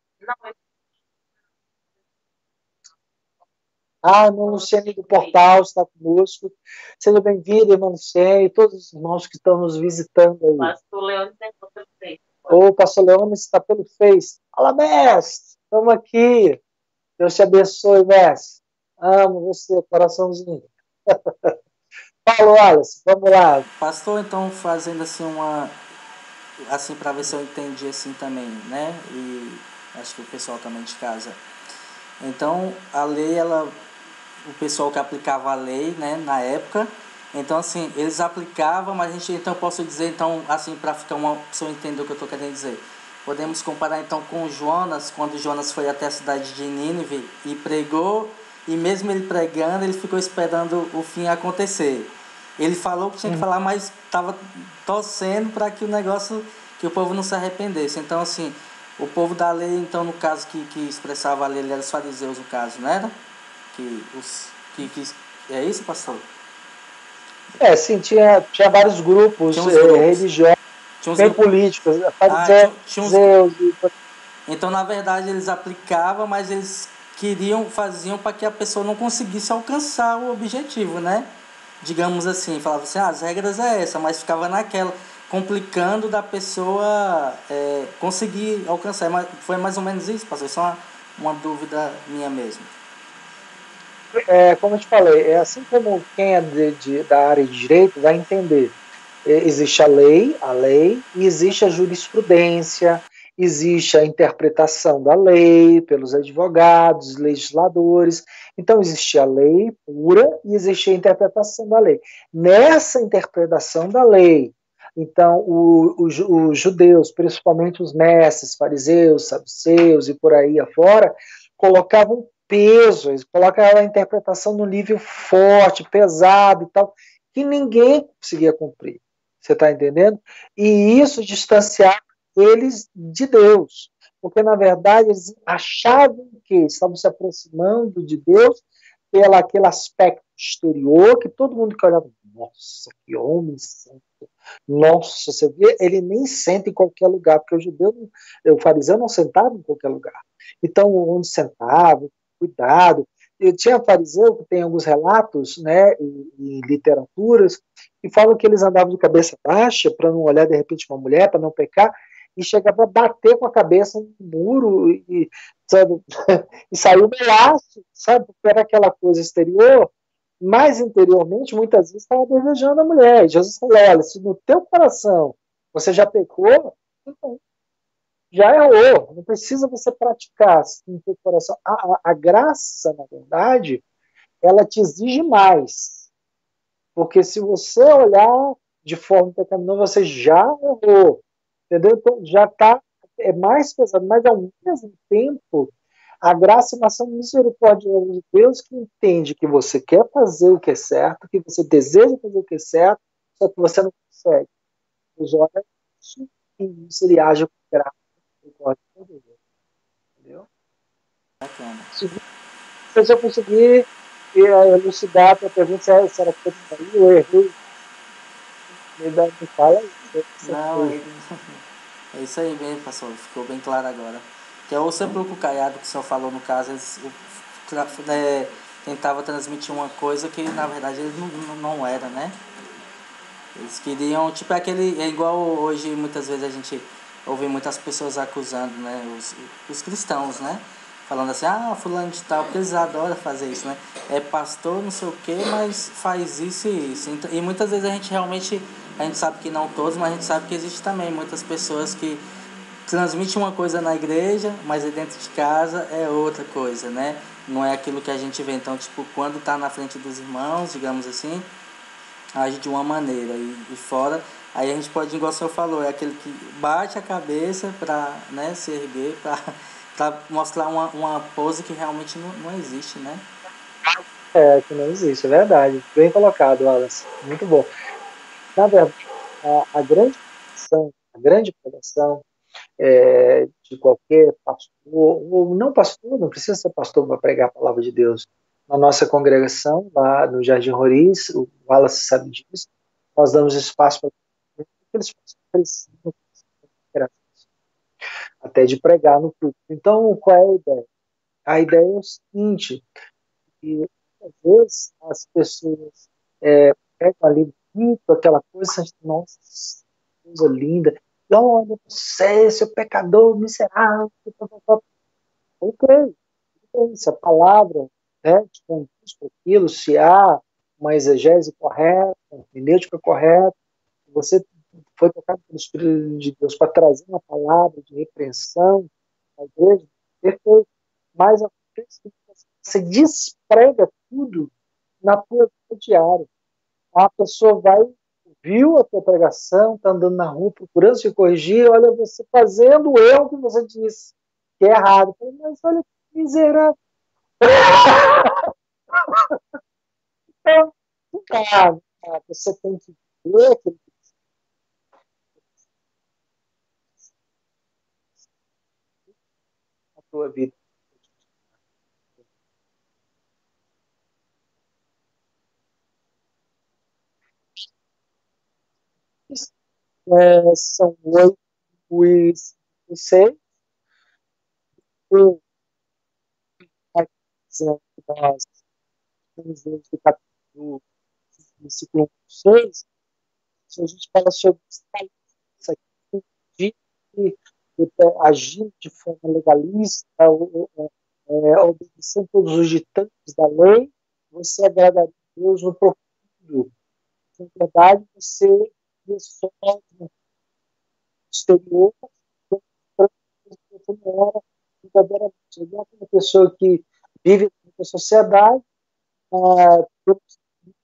Ah, irmão Luciene do Portal está conosco. Seja bem-vindo, irmão Luciene, e todos os irmãos que estão nos visitando aí. Pastor Leone está pelo Face. O pastor Leone está pelo Face. Fala, mestre, estamos aqui. Deus te abençoe, mestre. Amo você, coraçãozinho. Paulo Wallace, vamos lá. Pastor, então, fazendo assim assim, para ver se eu entendi assim também, né? E acho que o pessoal também de casa. Então, a lei, o pessoal que aplicava a lei, né, na época, então assim, eles aplicavam, mas a gente, então posso dizer, então, assim, para ficar uma pessoa entender o que eu estou querendo dizer. Podemos comparar então com Jonas, quando Jonas foi até a cidade de Nínive e pregou, e mesmo ele pregando, ele ficou esperando o fim acontecer. Ele falou o que tinha que falar, mas estava torcendo para que o negócio, que o povo não se arrependesse. Então, assim, o povo da lei, então, no caso, que expressava a lei, ele era os fariseus, no caso, não era? É isso, pastor? Sim, tinha vários grupos, religiosos, bem políticos, fariseus. Então, na verdade, eles aplicavam, mas eles faziam para que a pessoa não conseguisse alcançar o objetivo, né? Digamos assim, falava assim, as regras é essa, mas ficava naquela, complicando da pessoa conseguir alcançar. Mas foi mais ou menos isso, pastor? Isso é uma dúvida minha mesmo. Como eu te falei, assim como quem é da área de direito vai entender. Existe a lei, e existe a jurisprudência, existe a interpretação da lei pelos advogados, legisladores. Então, existe a lei pura e existe a interpretação da lei. Nessa interpretação da lei, então, os judeus, principalmente os mestres, fariseus, saduceus e por aí afora, colocavam peso, eles colocavam a interpretação no nível forte, pesado e tal, que ninguém conseguia cumprir. Você está entendendo? E isso distanciava eles de Deus. Porque, na verdade, eles achavam que estavam se aproximando de Deus pelo aquele aspecto exterior que todo mundo que olhava, nossa, que homem santo. Nossa, você vê, ele nem senta em qualquer lugar, porque o fariseu não sentava em qualquer lugar. Então, onde sentava, cuidado. Eu tinha fariseu que tem alguns relatos, né, em literaturas, que falam que eles andavam de cabeça baixa para não olhar de repente uma mulher, para não pecar, e chegava a bater com a cabeça no muro sabe, e saiu do laço, sabe, porque era aquela coisa exterior, mas interiormente muitas vezes estava desejando a mulher. E Jesus falou: olha, se no teu coração você já pecou, então já errou, não precisa você praticar no teu coração. A graça, na verdade, ela te exige mais. Porque se você olhar de forma pecaminosa, você já errou. Entendeu? Então já está mais pesado, mas ao mesmo tempo, a graça é uma ação misericordiosa de Deus que entende que você quer fazer o que é certo, que você deseja fazer o que é certo, só que você não consegue. Deus olha isso e isso ele age com graça. Entendeu? Bacana. Se eu conseguir elucidar a tua pergunta, se era que eu errei, me fala isso. Não, é isso aí mesmo, pastor. Ficou bem claro agora. Que é o sepulcro caiado que o senhor falou, no caso, eles tentava transmitir uma coisa que na verdade eles não era, né? Eles queriam, tipo aquele, é igual hoje muitas vezes a gente ouve muitas pessoas acusando, né, os cristãos, né, falando assim, fulano de tal, porque eles adoram fazer isso, né, é pastor, não sei o que, mas faz isso e isso, e muitas vezes a gente sabe que não todos, mas a gente sabe que existe também muitas pessoas que transmitem uma coisa na igreja, mas dentro de casa é outra coisa, né, não é aquilo que a gente vê. Então, tipo, quando tá na frente dos irmãos, digamos assim, age de uma maneira e fora, aí a gente pode, igual o senhor falou, é aquele que bate a cabeça para, né, se erguer, para mostrar uma pose que realmente não existe, né? Que não existe, é verdade. Bem colocado, Wallace. Muito bom. Na verdade, a grande pregação de qualquer pastor, ou não pastor, não precisa ser pastor para pregar a palavra de Deus. Na nossa congregação, lá no Jardim Roriz, o Wallace sabe disso, nós damos espaço para aqueles pastores que precisam, até de pregar no culto. Então, qual é a ideia? A ideia é o seguinte, que muitas vezes as pessoas pegam ali muito aquela coisa, nossa, coisa linda, e olha, você, seu pecador miserável, ok, se a palavra, né, te conduz para aquilo, se há uma exegese correta, uma hermenêutica correta, você foi tocado pelo Espírito de Deus para trazer uma palavra de repreensão à igreja, perfeito. Mas acontece que você desprega tudo na tua vida diária. A pessoa vai, viu a tua pregação, está andando na rua procurando se corrigir, olha você fazendo o erro que você disse, que é errado. Mas olha que miserável. Você tem que ver aquele na tua vida. São 8:06. Por exemplo, nós temos do capítulo versículo 6, se a gente fala sobre isso aqui, de agir de forma legalista, obedecendo todos os ditames da lei, você agradaria a Deus no profundo. Na verdade, você resolve no exterior, você não era verdadeiramente. Ele é uma pessoa que vive na sociedade,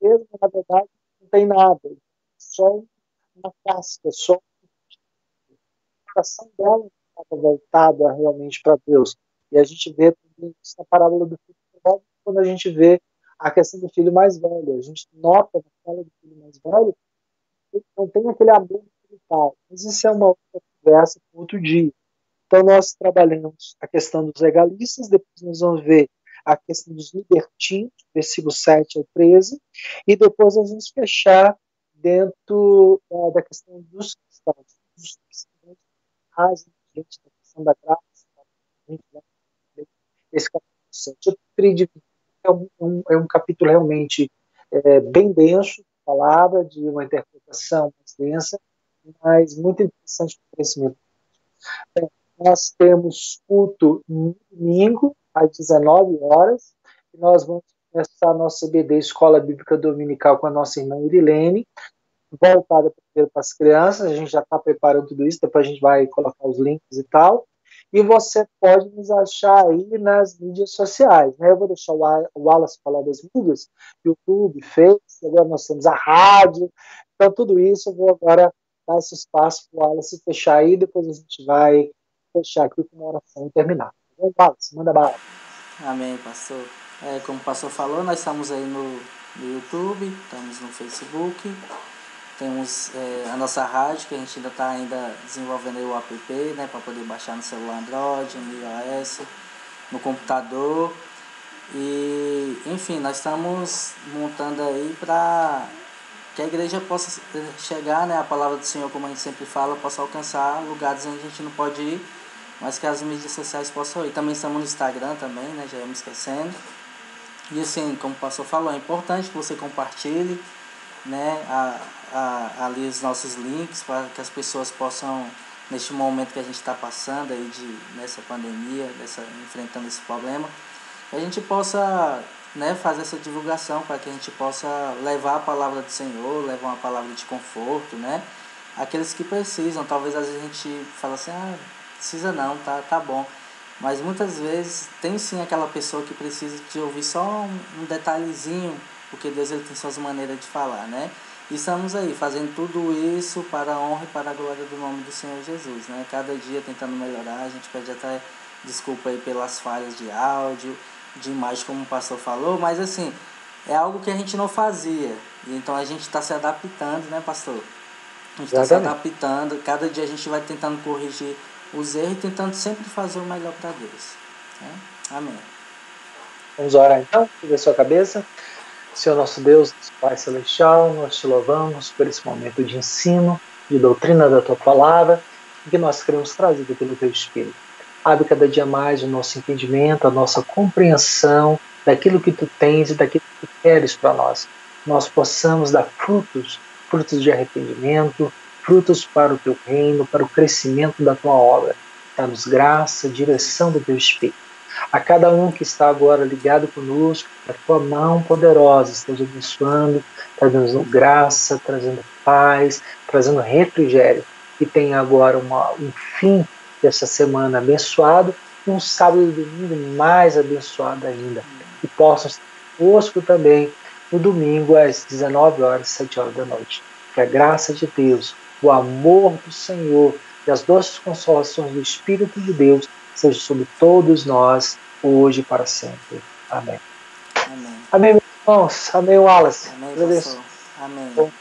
mesmo, na verdade, não tem nada. Só uma casca, só a coração dela estava voltada realmente para Deus. E a gente vê também isso na parábola do filho pródigo, quando a gente vê a questão do filho mais velho. A gente nota na fala do filho mais velho que não tem aquele amor militar. Mas isso é uma outra conversa para outro dia. Então, nós trabalhamos a questão dos legalistas, depois nós vamos ver a questão dos libertinos, versículo 7 ao 13, e depois nós vamos fechar dentro da questão dos cristãos. Dos cristãos rasgam gente da questão da graça, esse capítulo 7. Eu queria dividir, é um capítulo realmente bem denso, palavra, de uma interpretação mais densa, mas muito interessante para o crescimento. Nós temos culto no domingo, às 19 horas, e nós vamos começar a nossa EBD, Escola Bíblica Dominical, com a nossa irmã Irilene, voltada primeiro para as crianças. A gente já está preparando tudo isso, depois a gente vai colocar os links e tal. E você pode nos achar aí nas mídias sociais, né? Eu vou deixar o Wallace falar das mídias, YouTube, Facebook, agora nós temos a rádio, então tudo isso eu vou agora dar esse espaço para o Wallace fechar aí, depois a gente vai fechar aqui com uma oração e terminar. Então, Wallace, manda bala. Amém, pastor. Como o pastor falou, nós estamos aí no YouTube, estamos no Facebook, temos a nossa rádio, que a gente ainda desenvolvendo aí o app, né, para poder baixar no celular Android, no iOS, no computador. E, enfim, nós estamos montando aí para que a igreja possa chegar, né, a palavra do Senhor, como a gente sempre fala, possa alcançar lugares onde a gente não pode ir, mas que as mídias sociais possam ir. Também estamos no Instagram também, né, já ia me esquecendo. E assim, como o pastor falou, é importante que você compartilhe, né, ali os nossos links, para que as pessoas possam, neste momento que a gente está passando aí nessa pandemia, enfrentando esse problema, que a gente possa, né, fazer essa divulgação, para que a gente possa levar a palavra do Senhor, levar uma palavra de conforto, né, aqueles que precisam. Talvez às vezes a gente fala assim, precisa não, tá bom. Mas muitas vezes tem sim aquela pessoa que precisa de ouvir só um detalhezinho, porque Deus ele tem suas maneiras de falar, né? E estamos aí fazendo tudo isso para a honra e para a glória do nome do Senhor Jesus, né? Cada dia tentando melhorar, a gente pede até desculpa aí pelas falhas de áudio, de imagem, como o pastor falou, mas assim, é algo que a gente não fazia, e então a gente está se adaptando, né, pastor? A gente está se adaptando, cada dia a gente vai tentando corrigir os erros e tentando sempre fazer o melhor para Deus. Né? Amém. Vamos orar então, sobre a sua cabeça. Senhor nosso Deus, Pai Celestial, nós te louvamos por esse momento de ensino, de doutrina da tua palavra, que nós queremos trazido pelo teu Espírito. Abre cada dia mais o nosso entendimento, a nossa compreensão daquilo que tu tens e daquilo que queres para nós. Nós possamos dar frutos de arrependimento, frutos para o teu reino, para o crescimento da tua obra. Dá-nos graça, direção do teu Espírito. A cada um que está agora ligado conosco, a tua mão poderosa esteja abençoando, trazendo graça, trazendo paz, trazendo refrigério. Que tenha agora um fim dessa semana abençoado e um sábado e domingo mais abençoado ainda. E possam estar conosco também no domingo às 19 horas, 7 horas da noite. Que a graça de Deus, o amor do Senhor e as doces consolações do Espírito de Deus seja sobre todos nós, hoje e para sempre. Amém. Amém. Amém, meus irmãos. Amém, Wallace. Amém, pastor. Amém.